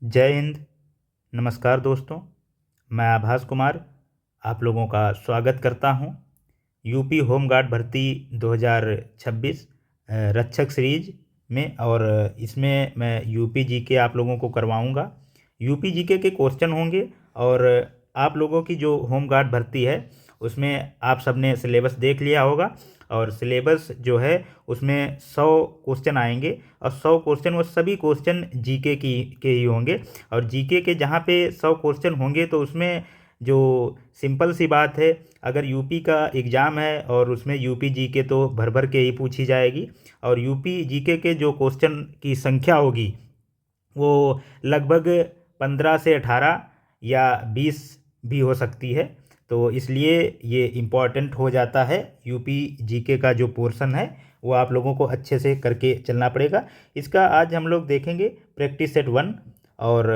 जय हिंद। नमस्कार दोस्तों, मैं आभास कुमार आप लोगों का स्वागत करता हूं यूपी होमगार्ड भर्ती 2026 रक्षक सीरीज में। और इसमें मैं यूपी जीके आप लोगों को करवाऊंगा। यूपी जीके के क्वेश्चन होंगे। और आप लोगों की जो होमगार्ड भर्ती है उसमें आप सबने सिलेबस देख लिया होगा। और सिलेबस जो है उसमें 100 क्वेश्चन आएंगे। और 100 क्वेश्चन वो सभी क्वेश्चन जीके के ही होंगे। और जीके के जहाँ पे 100 क्वेश्चन होंगे तो उसमें जो सिंपल सी बात है, अगर यूपी का एग्ज़ाम है और उसमें यूपी जीके तो भर भर के ही पूछी जाएगी। और यूपी जीके के जो क्वेश्चन की संख्या होगी वो लगभग 15 से 18 या 20 भी हो सकती है। तो इसलिए ये इम्पॉर्टेंट हो जाता है। यूपी जीके का जो पोर्शन है वो आप लोगों को अच्छे से करके चलना पड़ेगा। इसका आज हम लोग देखेंगे प्रैक्टिस सेट 1। और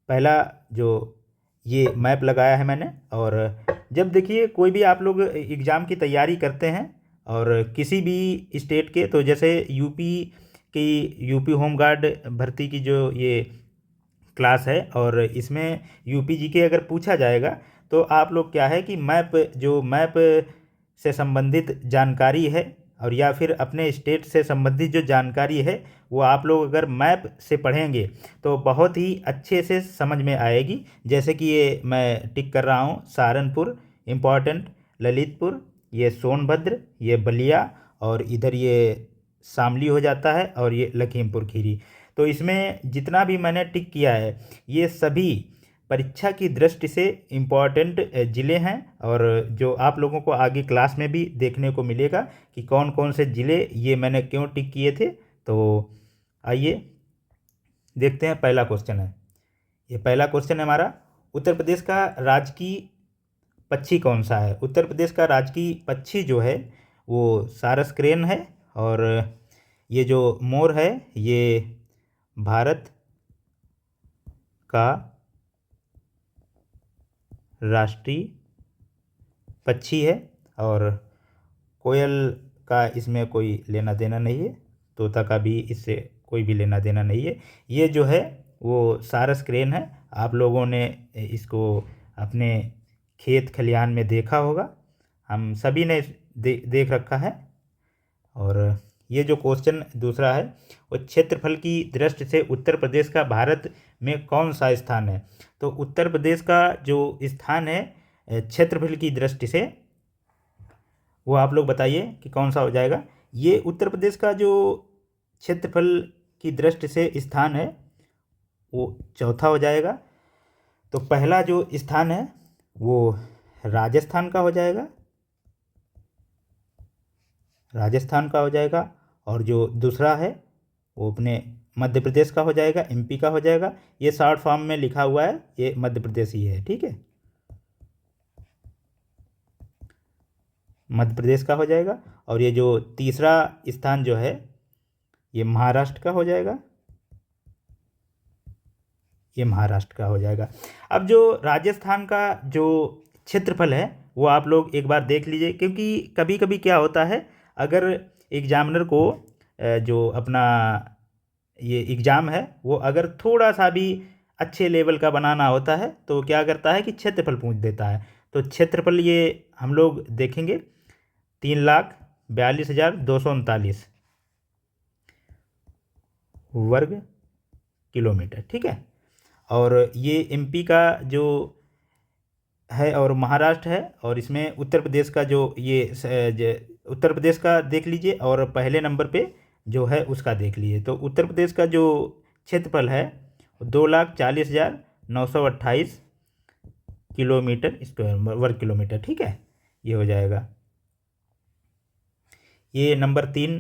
पहला जो ये मैप लगाया है मैंने। और जब देखिए कोई भी आप लोग एग्ज़ाम की तैयारी करते हैं और किसी भी स्टेट के, तो जैसे यूपी होमगार्ड भर्ती की जो ये क्लास है और इसमें यूपी जीके अगर पूछा जाएगा तो आप लोग क्या है कि मैप से संबंधित जानकारी है और या फिर अपने स्टेट से संबंधित जो जानकारी है वो आप लोग अगर मैप से पढ़ेंगे तो बहुत ही अच्छे से समझ में आएगी। जैसे कि ये मैं टिक कर रहा हूँ, सहारनपुर इम्पॉर्टेंट, ललितपुर, ये सोनभद्र, ये बलिया, और इधर ये शामली हो जाता है, और ये लखीमपुर खीरी। तो इसमें जितना भी मैंने टिक किया है ये सभी परीक्षा की दृष्टि से इम्पॉर्टेंट ज़िले हैं। और जो आप लोगों को आगे क्लास में भी देखने को मिलेगा कि कौन कौन से ज़िले ये मैंने क्यों टिक किए थे। तो आइए देखते हैं। पहला क्वेश्चन है, ये पहला क्वेश्चन है हमारा, उत्तर प्रदेश का राजकीय पक्षी कौन सा है। उत्तर प्रदेश का राजकीय पक्षी जो है वो सारस क्रेन है। और ये जो मोर है ये भारत का राष्ट्रीय पक्षी है। और कोयल का इसमें कोई लेना देना नहीं है, तोता का भी इससे कोई भी लेना देना नहीं है। ये जो है वो सारस क्रेन है। आप लोगों ने इसको अपने खेत खलिहान में देखा होगा, हम सभी ने देख रखा है। और ये जो क्वेश्चन दूसरा है वो क्षेत्रफल की दृष्टि से उत्तर प्रदेश का भारत में कौन सा स्थान है। तो उत्तर प्रदेश का जो स्थान है क्षेत्रफल की दृष्टि से वो आप लोग बताइए कि कौन सा हो जाएगा। ये उत्तर प्रदेश का जो क्षेत्रफल की दृष्टि से स्थान है वो चौथा हो जाएगा। तो पहला जो स्थान है वो राजस्थान का हो जाएगा, राजस्थान का हो जाएगा। और जो दूसरा है वो अपने मध्य प्रदेश का हो जाएगा, एमपी का हो जाएगा। ये शॉर्ट फॉर्म में लिखा हुआ है, ये मध्य प्रदेश ही है, ठीक है, मध्य प्रदेश का हो जाएगा। और ये जो तीसरा स्थान जो है ये महाराष्ट्र का हो जाएगा, ये महाराष्ट्र का हो जाएगा। अब जो राजस्थान का जो क्षेत्रफल है वो आप लोग एक बार देख लीजिए, क्योंकि कभी कभी क्या होता है, अगर एग्जामिनर को जो अपना ये एग्ज़ाम है वो अगर थोड़ा सा भी अच्छे लेवल का बनाना होता है तो क्या करता है कि क्षेत्रफल पूछ देता है। तो क्षेत्रफल ये हम लोग देखेंगे 3,42,239 वर्ग किलोमीटर, ठीक है। और ये एमपी का जो है और महाराष्ट्र है। और इसमें उत्तर प्रदेश का जो उत्तर प्रदेश का देख लीजिए और पहले नंबर पे जो है उसका देख लीजिए। तो उत्तर प्रदेश का जो क्षेत्रफल है 2,40,928 किलोमीटर स्क्वायर वर्ग किलोमीटर, ठीक है, ये हो जाएगा। ये नंबर 3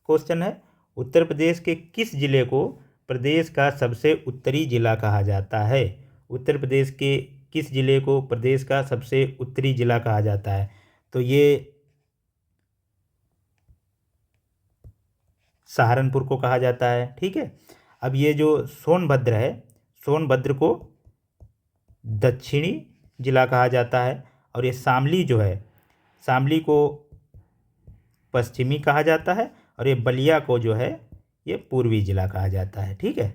क्वेश्चन है, उत्तर प्रदेश के किस जिले को प्रदेश का सबसे उत्तरी जिला कहा जाता है। उत्तर प्रदेश के किस जिले को प्रदेश का सबसे उत्तरी जिला कहा जाता है। तो ये सहारनपुर को कहा जाता है, ठीक है। अब ये जो सोनभद्र है, सोनभद्र को दक्षिणी जिला कहा जाता है। और ये शामली जो है, शामली को पश्चिमी कहा जाता है। और ये बलिया को जो है ये पूर्वी जिला कहा जाता है, ठीक है।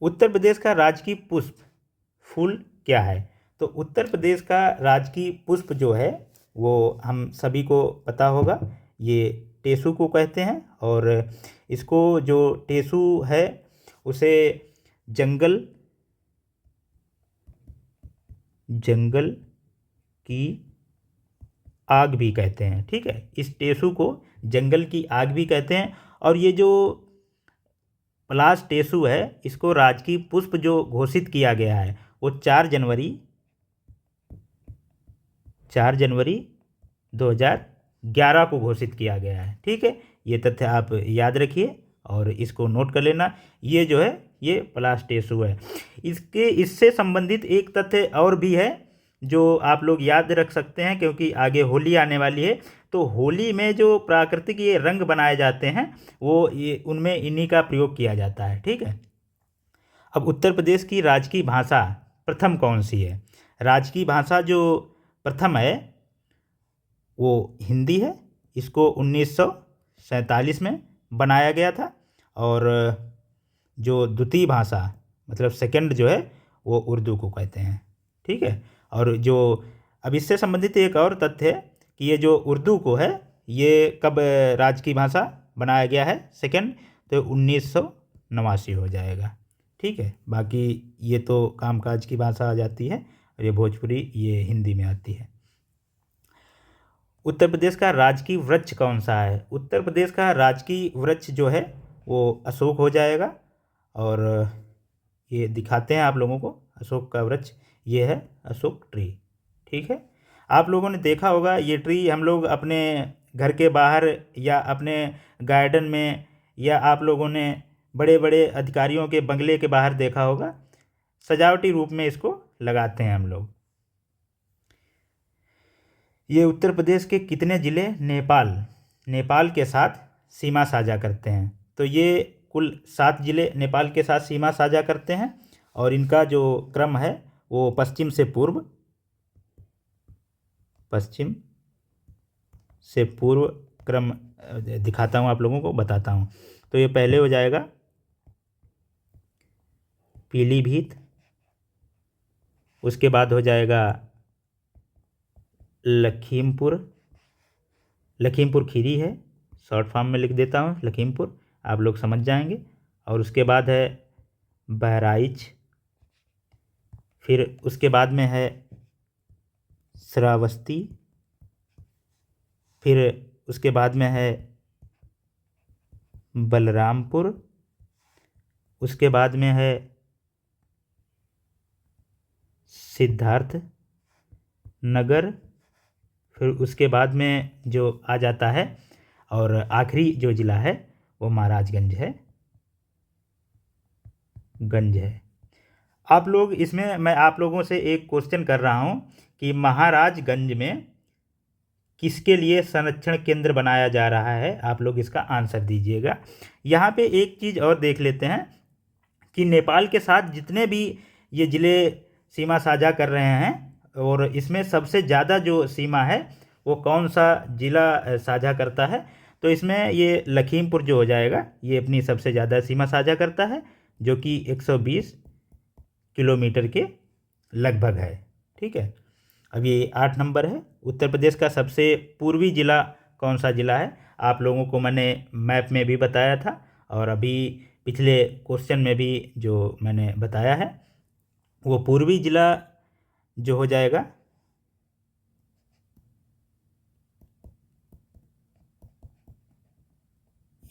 उत्तर प्रदेश का राजकीय पुष्प फूल क्या है? तो उत्तर प्रदेश का राजकीय पुष्प जो है वो हम सभी को पता होगा, ये टेसू को कहते हैं। और इसको जो टेसू है उसे जंगल की आग भी कहते हैं। ठीक है, इस टेसू को जंगल की आग भी कहते हैं। और ये जो पलाश टेसू है इसको राजकीय पुष्प जो घोषित किया गया है वो 4 जनवरी 2011 को घोषित किया गया है। ठीक है, ये तथ्य आप याद रखिए और इसको नोट कर लेना। ये जो है ये पलाश टेसू है। इससे संबंधित एक तथ्य और भी है जो आप लोग याद रख सकते हैं, क्योंकि आगे होली आने वाली है। तो होली में जो प्राकृतिक ये रंग बनाए जाते हैं वो ये उनमें इन्हीं का प्रयोग किया जाता है। ठीक है, अब उत्तर प्रदेश की राजकीय भाषा प्रथम कौन सी है? राजकीय भाषा जो प्रथम है वो हिंदी है। इसको 1947 में बनाया गया था। और जो द्वितीय भाषा मतलब सेकंड जो है वो उर्दू को कहते हैं। ठीक है, और जो अब इससे संबंधित एक और तथ्य है कि ये जो उर्दू को है ये कब राजकीय भाषा बनाया गया है सेकंड, तो 1989 हो जाएगा। ठीक है, बाकी ये तो कामकाज की भाषा आ जाती है और ये भोजपुरी ये हिंदी में आती है। उत्तर प्रदेश का राजकीय वृक्ष कौन सा है? उत्तर प्रदेश का राजकीय वृक्ष जो है वो अशोक हो जाएगा। और ये दिखाते हैं आप लोगों को अशोक का वृक्ष, ये है अशोक ट्री। ठीक है, आप लोगों ने देखा होगा ये ट्री हम लोग अपने घर के बाहर या अपने गार्डन में, या आप लोगों ने बड़े बड़े अधिकारियों के बंगले के बाहर देखा होगा। सजावटी रूप में इसको लगाते हैं हम लोग। ये उत्तर प्रदेश के कितने ज़िले नेपाल के साथ सीमा साझा करते हैं? तो ये कुल 7 ज़िले नेपाल के साथ सीमा साझा करते हैं। और इनका जो क्रम है वो पश्चिम से पूर्व क्रम दिखाता हूँ, आप लोगों को बताता हूँ। तो ये पहले हो जाएगा पीलीभीत, उसके बाद हो जाएगा लखीमपुर खीरी है, शॉर्ट फॉर्म में लिख देता हूँ लखीमपुर, आप लोग समझ जाएंगे। और उसके बाद है बहराइच, फिर उसके बाद में है श्रावस्ती, फिर उसके बाद में है बलरामपुर, उसके बाद में है सिद्धार्थ नगर, फिर उसके बाद में जो आ जाता है और आखिरी जो ज़िला है वो महाराजगंज है। आप लोग इसमें मैं आप लोगों से एक क्वेश्चन कर रहा हूँ कि महाराजगंज में किसके लिए संरक्षण केंद्र बनाया जा रहा है? आप लोग इसका आंसर दीजिएगा। यहाँ पे एक चीज़ और देख लेते हैं कि नेपाल के साथ जितने भी ये ज़िले सीमा साझा कर रहे हैं और इसमें सबसे ज़्यादा जो सीमा है वो कौन सा ज़िला साझा करता है? तो इसमें ये लखीमपुर जो हो जाएगा ये अपनी सबसे ज़्यादा सीमा साझा करता है, जो कि 120 किलोमीटर के लगभग है। ठीक है, अब ये 8 नंबर है। उत्तर प्रदेश का सबसे पूर्वी ज़िला कौन सा ज़िला है? आप लोगों को मैंने मैप में भी बताया था और अभी पिछले क्वेश्चन में भी जो मैंने बताया है वो पूर्वी ज़िला जो हो जाएगा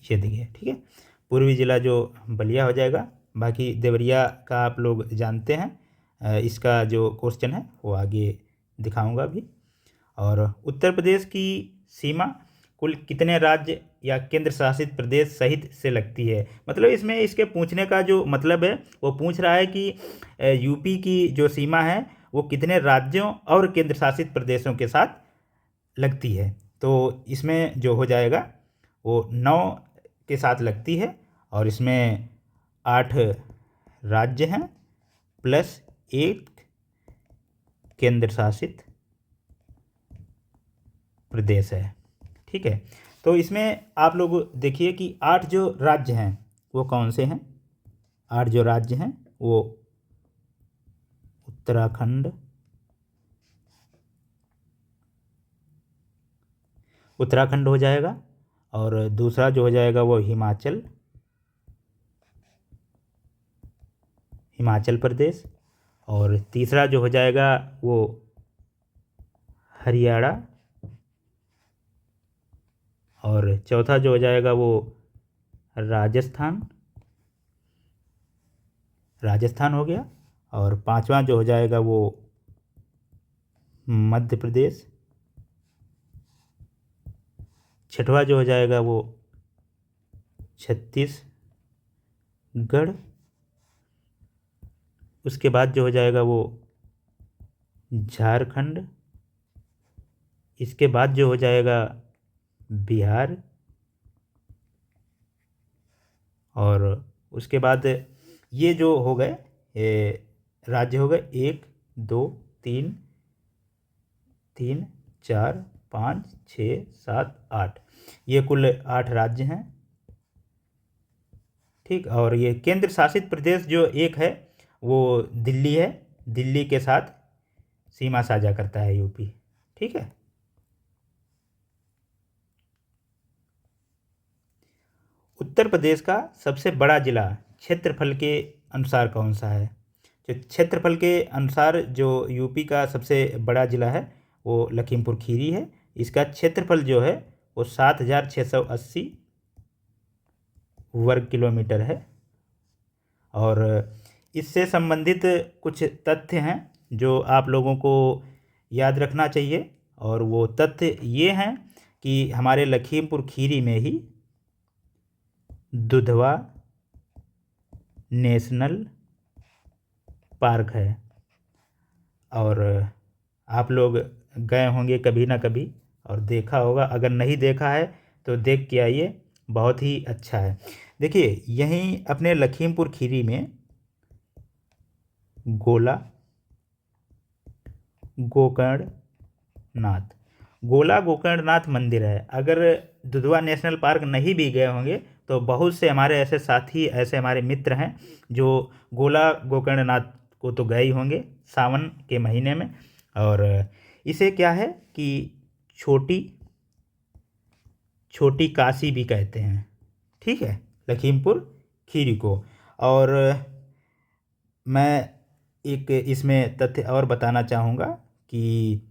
ये देखिए। ठीक है, पूर्वी ज़िला जो बलिया हो जाएगा। बाकी देवरिया का आप लोग जानते हैं, इसका जो क्वेश्चन है वो आगे दिखाऊंगा भी। और उत्तर प्रदेश की सीमा कुल कितने राज्य या केंद्र शासित प्रदेश सहित से लगती है? मतलब इसमें इसके पूछने का जो मतलब है वो पूछ रहा है कि यूपी की जो सीमा है वो कितने राज्यों और केंद्र शासित प्रदेशों के साथ लगती है। तो इसमें जो हो जाएगा वो 9 के साथ लगती है और इसमें 8 राज्य हैं प्लस 1 केंद्र शासित प्रदेश है। ठीक है, तो इसमें आप लोग देखिए कि 8 जो राज्य हैं वो कौन से हैं। 8 जो राज्य हैं वो उत्तराखंड, उत्तराखंड हो जाएगा। और दूसरा जो हो जाएगा वो हिमाचल, हिमाचल प्रदेश। और तीसरा जो हो जाएगा वो हरियाणा। और चौथा जो हो जाएगा वो राजस्थान, राजस्थान हो गया। और पांचवा जो हो जाएगा वो मध्य प्रदेश। छठवा जो हो जाएगा वो छत्तीसगढ़। उसके बाद जो हो जाएगा वो झारखंड। इसके बाद जो हो जाएगा बिहार। और उसके बाद ये जो हो गए, ये राज्य हो गए 1 2 3 3 4 5 6 7 8, ये कुल 8 राज्य हैं। ठीक। और ये केंद्र शासित प्रदेश जो एक है वो दिल्ली है, दिल्ली के साथ सीमा साझा करता है यूपी। ठीक है। उत्तर प्रदेश का सबसे बड़ा जिला क्षेत्रफल के अनुसार कौन सा है? जो क्षेत्रफल के अनुसार जो यूपी का सबसे बड़ा जिला है वो लखीमपुर खीरी है। इसका क्षेत्रफल जो है वो 7,680 वर्ग किलोमीटर है। और इससे संबंधित कुछ तथ्य हैं जो आप लोगों को याद रखना चाहिए। और वो तथ्य ये हैं कि हमारे लखीमपुर खीरी में ही दुधवा नेशनल पार्क है। और आप लोग गए होंगे कभी ना कभी और देखा होगा, अगर नहीं देखा है तो देख के आइए, बहुत ही अच्छा है। देखिए यहीं अपने लखीमपुर खीरी में गोला गोकर्णनाथ, गोला गोकर्णनाथ मंदिर है। अगर दुधवा नेशनल पार्क नहीं भी गए होंगे तो बहुत से हमारे ऐसे साथी, ऐसे हमारे मित्र हैं जो गोला गोकर्णनाथ को तो गए ही होंगे सावन के महीने में। और इसे क्या है कि छोटी छोटी काशी भी कहते हैं। ठीक है, लखीमपुर खीरी को। और मैं एक इसमें तथ्य और बताना चाहूँगा कि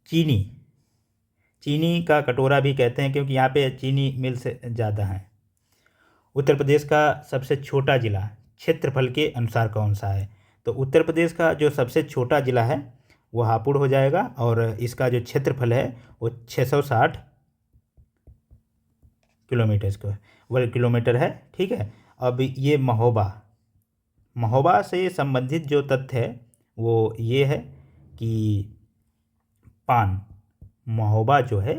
चीनी, चीनी का कटोरा भी कहते हैं क्योंकि यहाँ पे चीनी मिल से ज़्यादा हैं। उत्तर प्रदेश का सबसे छोटा जिला क्षेत्रफल के अनुसार कौन सा है? तो उत्तर प्रदेश का जो सबसे छोटा जिला है वो हापुड़ हो जाएगा। और इसका जो क्षेत्रफल है वो 660 किलोमीटर वर्ग किलोमीटर है। ठीक है। अब ये महोबा, महोबा से संबंधित जो तथ्य है वो ये है कि पान, महोबा जो है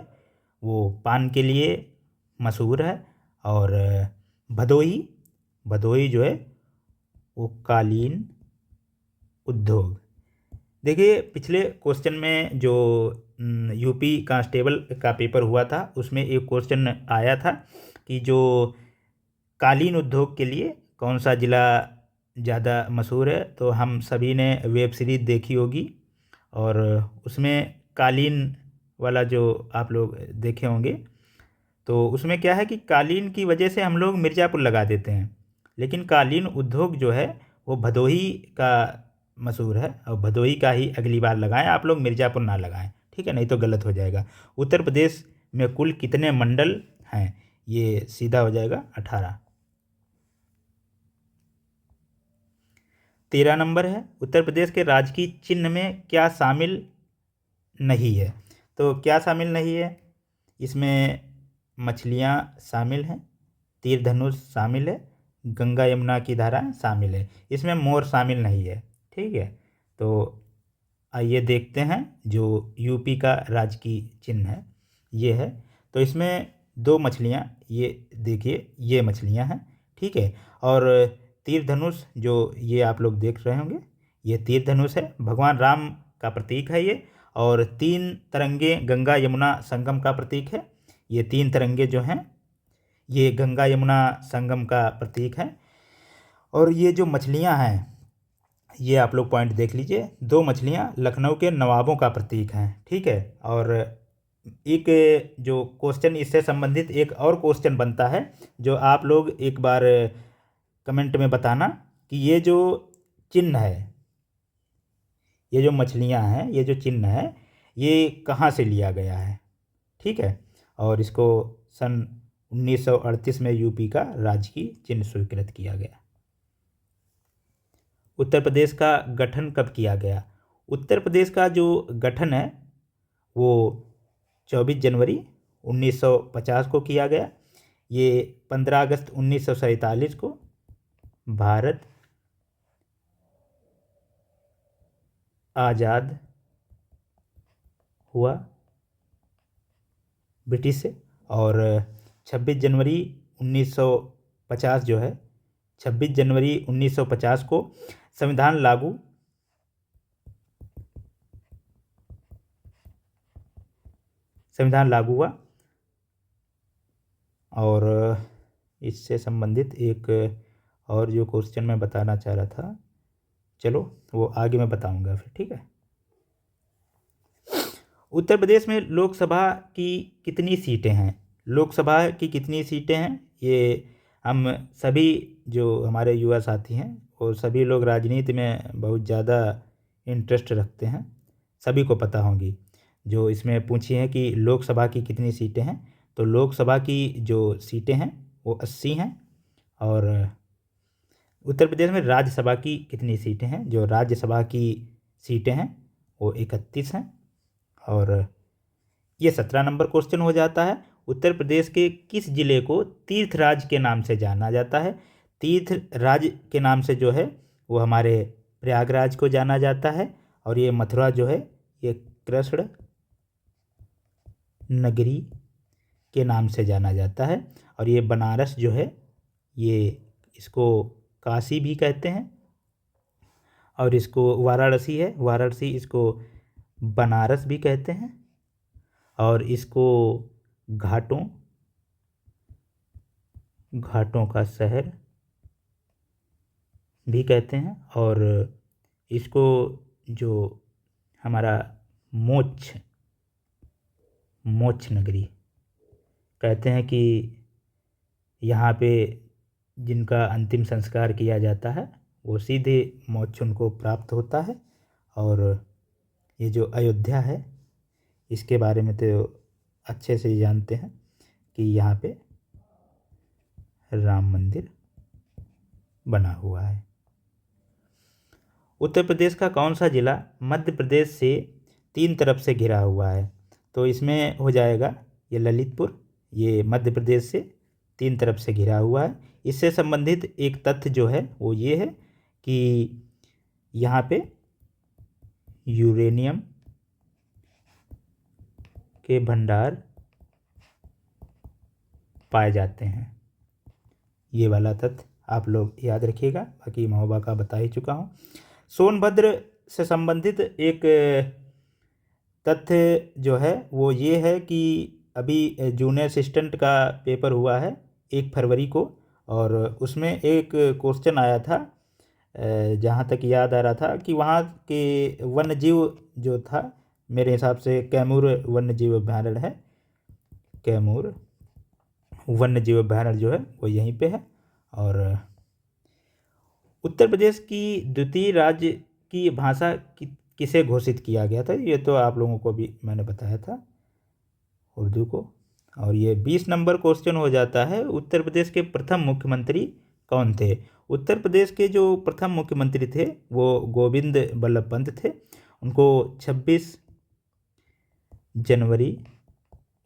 वो पान के लिए मशहूर है। और भदोही, भदोही जो है वो कालीन उद्योग। देखिए पिछले क्वेश्चन में जो यूपी कांस्टेबल का पेपर हुआ था उसमें एक क्वेश्चन आया था कि जो कालीन उद्योग के लिए कौन सा ज़िला ज़्यादा मशहूर है। तो हम सभी ने वेब सीरीज़ देखी होगी और उसमें कालीन वाला जो आप लोग देखे होंगे तो उसमें क्या है कि कालीन की वजह से हम लोग मिर्ज़ापुर लगा देते हैं, लेकिन कालीन उद्योग जो है वो भदोही का मशहूर है। और भदोही का ही अगली बार लगाएं आप लोग, मिर्ज़ापुर ना लगाएं। ठीक है, नहीं तो गलत हो जाएगा। उत्तर प्रदेश में कुल कितने मंडल हैं? ये सीधा हो जाएगा 18। 13 नंबर है, उत्तर प्रदेश के राजकीय चिन्ह में क्या शामिल नहीं है? तो क्या शामिल नहीं है? इसमें मछलियाँ शामिल हैं, तीर धनुष शामिल है, गंगा यमुना की धाराएं शामिल है। इसमें मोर शामिल नहीं है। ठीक है, तो आइए देखते हैं जो यूपी का राजकीय चिन्ह है ये है। तो इसमें 2 मछलियाँ, ये देखिए ये मछलियाँ हैं। ठीक है। और तीर धनुष जो ये आप लोग देख रहे होंगे ये तीर धनुष है, भगवान राम का प्रतीक है ये। और 3 तरंगे गंगा यमुना संगम का प्रतीक है। ये 3 तरंगे जो हैं ये गंगा यमुना संगम का प्रतीक है। और ये जो मछलियाँ हैं, ये आप लोग पॉइंट देख लीजिए, 2 मछलियाँ लखनऊ के नवाबों का प्रतीक हैं, ठीक है। और एक जो क्वेश्चन इससे संबंधित एक और क्वेश्चन बनता है, जो आप लोग एक बार कमेंट में बताना कि ये जो चिन्ह है, ये जो मछलियाँ हैं, ये जो चिन्ह है, ये कहाँ से लिया गया है, ठीक है। और इसको सन 1938 में यूपी का राजकीय चिन्ह स्वीकृत किया गया। उत्तर प्रदेश का गठन कब किया गया? उत्तर प्रदेश का जो गठन है वो 24 जनवरी 1950 को किया गया। ये 15 अगस्त 1947 को भारत आज़ाद हुआ ब्रिटिश से। और 26 जनवरी 1950 जो है, 26 जनवरी 1950 को संविधान लागू हुआ। और इससे संबंधित एक और जो क्वेश्चन मैं बताना चाह रहा था, चलो वो आगे मैं बताऊंगा फिर, ठीक है। उत्तर प्रदेश में लोकसभा की कितनी सीटें हैं? लोकसभा की कितनी सीटें हैं, ये हम सभी जो हमारे युवा साथी हैं वो सभी लोग राजनीति में बहुत ज़्यादा इंटरेस्ट रखते हैं, सभी को पता होंगी। जो इसमें पूछी है कि लोकसभा की कितनी सीटें हैं, तो लोकसभा की जो सीटें हैं वो 80 हैं। और उत्तर प्रदेश में राज्यसभा की कितनी सीटें हैं? जो राज्यसभा की सीटें हैं वो 31 हैं। और ये 17 नंबर क्वेश्चन हो जाता है। उत्तर प्रदेश के किस जिले को तीर्थ राज्य के नाम से जाना जाता है? तीर्थ राज्य के नाम से जो है वो हमारे प्रयागराज को जाना जाता है। और ये मथुरा जो है ये कृष्ण नगरी के नाम से जाना जाता है। और ये बनारस जो है ये इसको काशी भी कहते हैं। और इसको वाराणसी है, वाराणसी इसको बनारस भी कहते हैं। और इसको घाटों का शहर भी कहते हैं। और इसको जो हमारा मोक्ष नगरी कहते हैं कि यहाँ पे जिनका अंतिम संस्कार किया जाता है वो सीधे मोक्ष उनको प्राप्त होता है। और ये जो अयोध्या है इसके बारे में तो अच्छे से जानते हैं कि यहाँ पे राम मंदिर बना हुआ है। उत्तर प्रदेश का कौन सा जिला मध्य प्रदेश से 3 तरफ से घिरा हुआ है? तो इसमें हो जाएगा ये ललितपुर, ये मध्य प्रदेश से 3 तरफ से घिरा हुआ है। इससे संबंधित एक तथ्य जो है वो ये है कि यहाँ पे यूरेनियम के भंडार पाए जाते हैं। ये वाला तथ्य आप लोग याद रखिएगा, बाकी महोबा का बता ही चुका हूँ। सोनभद्र से संबंधित एक तथ्य जो है वो ये है कि अभी जूनियर असिस्टेंट का पेपर हुआ है 1 फरवरी को। और उसमें एक क्वेश्चन आया था, जहाँ तक याद आ रहा था कि वहाँ के वन्य जीव जो था, मेरे हिसाब से कैमूर वन्य जीव अभ्यारण्य है, कैमूर वन्य जीव अभ्यारण्य जो है वो यहीं पे है। और उत्तर प्रदेश की द्वितीय राज्य की भाषा किसे घोषित किया गया था? ये तो आप लोगों को भी मैंने बताया था, उर्दू को। और ये 20 नंबर क्वेश्चन हो जाता है, उत्तर प्रदेश के प्रथम मुख्यमंत्री कौन थे? उत्तर प्रदेश के जो प्रथम मुख्यमंत्री थे वो गोविंद बल्लभ पंत थे। उनको 26 जनवरी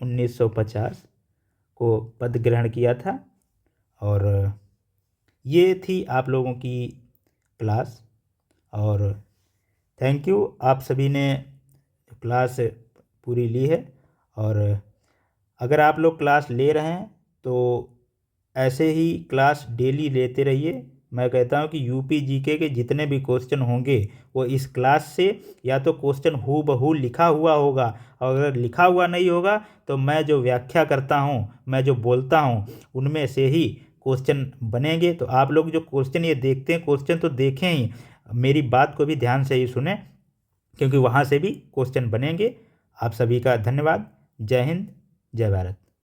1950 को पद ग्रहण किया था। और ये थी आप लोगों की क्लास। और थैंक यू, आप सभी ने क्लास पूरी ली है। और अगर आप लोग क्लास ले रहे हैं तो ऐसे ही क्लास डेली लेते रहिए। मैं कहता हूं कि यूपी जीके के जितने भी क्वेश्चन होंगे वो इस क्लास से या तो क्वेश्चन हूबहू लिखा हुआ होगा, और अगर लिखा हुआ नहीं होगा तो मैं जो व्याख्या करता हूं, मैं जो बोलता हूं, उनमें से ही क्वेश्चन बनेंगे। तो आप लोग जो क्वेश्चन ये देखते हैं, क्वेश्चन तो देखें ही, मेरी बात को भी ध्यान से ही सुने, क्योंकि वहाँ से भी क्वेश्चन बनेंगे। आप सभी का धन्यवाद। जय हिंद, जय भारत।